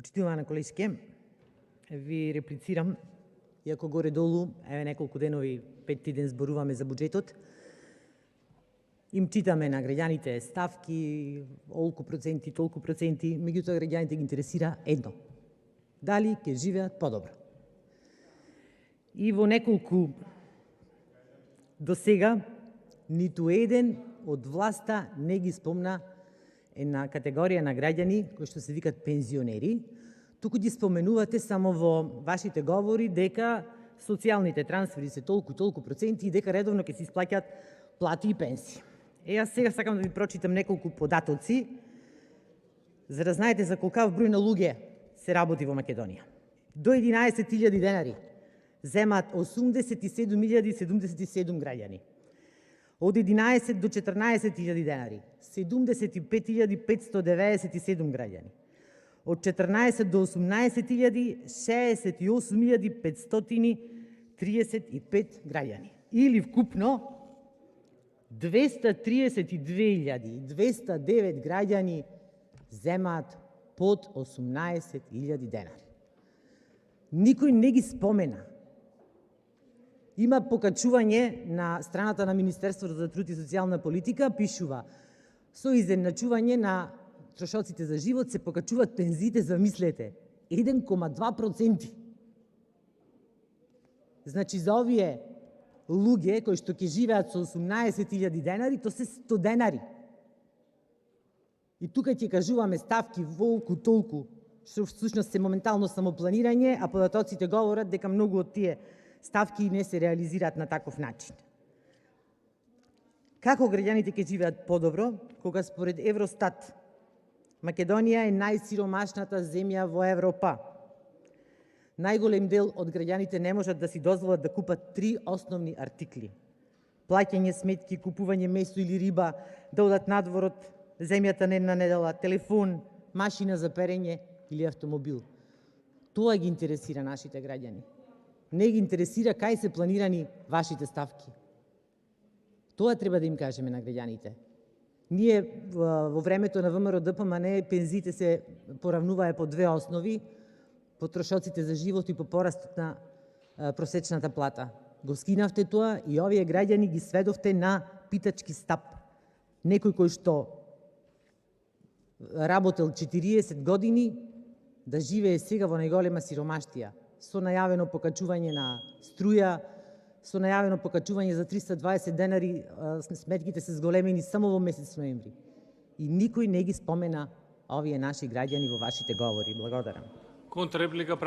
Почитувана колежке, ви реплицирам, иако горе-долу, неколку денови, 5 ден зборуваме за буџетот, им читаме на граѓаните ставки, олку проценти, толку проценти, меѓутоа граѓаните ги интересира едно. Дали ќе живеат подобро. И во неколку до сега, ниту еден од власта не ги спомна една категорија на граѓани кои што се викат пензионери, туку ги споменувате само во вашите говори дека социјалните трансфери се толку проценти и дека редовно ќе се исплаќаат плати и пенсии. Јас сега сакам да ви прочитам неколку податоци, за да знаете за колкав број на луѓе се работи во Македонија. До 11.000 денари земаат 87.077 граѓани. Од 11 до 14.000 денари 75.597 граѓани. Од 14 до 18.000 68.535 граѓани. Или вкупно 232.209 граѓани земаат под 18.000 денари. Никој не ги спомена. Има покачување на страната на Министерството за труд и социјална политика, пишува: со изедначување на трошоците за живот се покачуваат пензиите, замислете, 1,2%. Значи за овие луѓе кои што ќе живеат со 18.000 денари, то се 100 денари. И тука ќе кажуваме ставки волку толку, што всушност се моментално самопланирање, а податоците говорат дека многу од тие ставки не се реализираат на таков начин. Како граѓаните ќе живеат подобро, кога според Евростат Македонија е најсиромашната земја во Европа? Најголем дел од граѓаните не можат да си дозволат да купат 3 основни артикли: плаќање сметки, купување месо или риба, да одат надвор од земјата на една недела, телефон, машина за перење или автомобил. Тоа ги интересира нашите граѓани. Не ги интересира кај се планирани вашите ставки. Тоа треба да им кажеме на граѓаните. Ние во времето на ВМРО ДПМН пензиите се поравнуваа по две основи: по трошоците за живот и по порастот на просечната плата. Го скинавте тоа и овие граѓани ги сведовте на питачки стап. Некој кој што работел 40 години да живее сега во најголема сиромаштија, со најавено покачување на струја, со најавено покачување за 320 денари, сметките се зголемени само во месец ноември. И никој не ги спомена овие наши граѓани во вашите говори. Благодарам. Контрреплика.